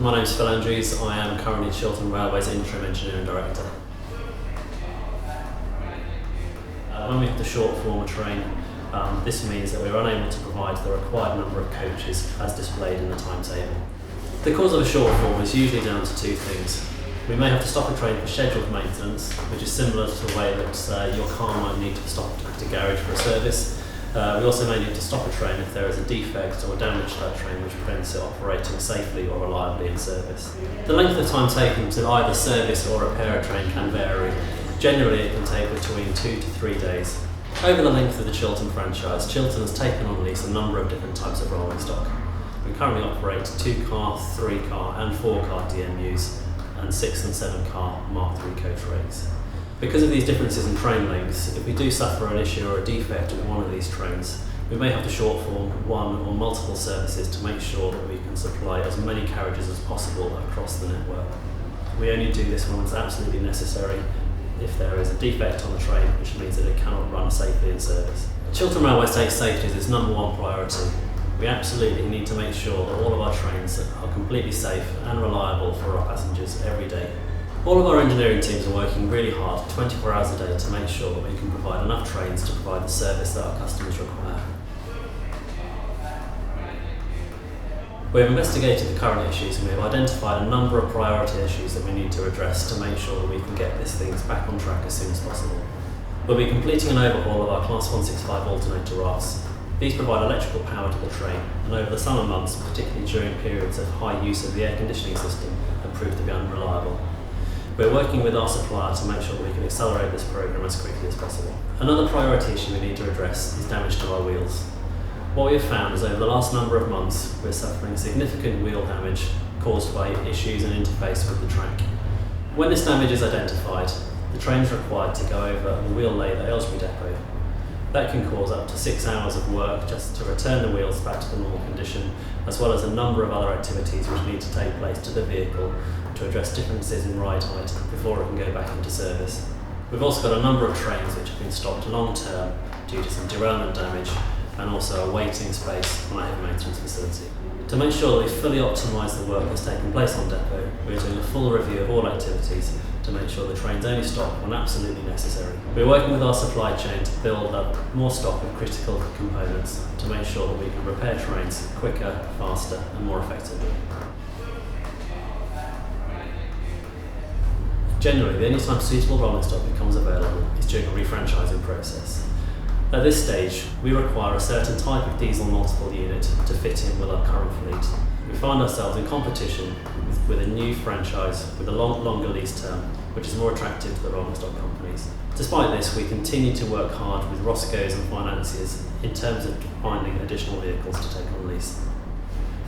My name is Phil Andrews. I am currently Chiltern Railway's Interim Engineering Director. When we have to short form a train, this means that we're unable to provide the required number of coaches as displayed in the timetable. The cause of a short form is usually down to two things. We may have to stop a train for scheduled maintenance, which is similar to the way that your car might need to stop at a garage for a service. We also may need to stop a train if there is a defect or damage to that train which prevents it operating safely or reliably in service. The length of time taken to either service or repair a train can vary. Generally it can take between 2 to 3 days. Over the length of the Chiltern franchise, Chiltern has taken on lease a number of different types of rolling stock. We currently operate 2-car, 3-car and 4-car DMUs and 6 and 7-car Mark III coach rakes. Because of these differences in train lengths, if we do suffer an issue or a defect with one of these trains, we may have to short form one or multiple services to make sure that we can supply as many carriages as possible across the network. We only do this when it's absolutely necessary if there is a defect on the train, which means that it cannot run safely in service. Chiltern Railway takes safety as its number one priority. We absolutely need to make sure that all of our trains are completely safe and reliable for our passengers every day. All of our engineering teams are working really hard 24 hours a day to make sure that we can provide enough trains to provide the service that our customers require. We have investigated the current issues and we have identified a number of priority issues that we need to address to make sure that we can get these things back on track as soon as possible. We'll be completing an overhaul of our Class 165 alternator rafts. These provide electrical power to the train, and over the summer months, particularly during periods of high use of the air conditioning system, have proved to be unreliable. We're working with our supplier to make sure that we can accelerate this programme as quickly as possible. Another priority issue we need to address is damage to our wheels. What we have found is over the last number of months, we're suffering significant wheel damage caused by issues in interface with the track. When this damage is identified, the train is required to go over the wheel lathe at Aylesbury depot. That can cause up to 6 hours of work just to return the wheels back to the normal condition, as well as a number of other activities which need to take place to the vehicle to address differences in ride height before it can go back into service. We've also got a number of trains which have been stopped long term due to some derailment damage and also a waiting space on a heavy maintenance facility. To make sure that we fully optimise the work that's taking place on depot, we're doing a full review of all activities to make sure the trains only stop when absolutely necessary. We're working with our supply chain to build up more stock of critical components to make sure that we can repair trains quicker, faster and more effectively. Generally, the only time suitable rolling stock becomes available is during a refranchising process. At this stage, we require a certain type of diesel multiple unit to fit in with our current fleet. We find ourselves in competition with a new franchise with a longer lease term, which is more attractive to the rolling stock companies. Despite this, we continue to work hard with Roscoe's and financiers in terms of finding additional vehicles to take on lease.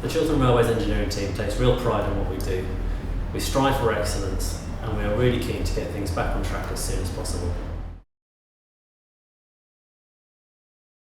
The Chiltern Railway's engineering team takes real pride in what we do. We strive for excellence and we are really keen to get things back on track as soon as possible.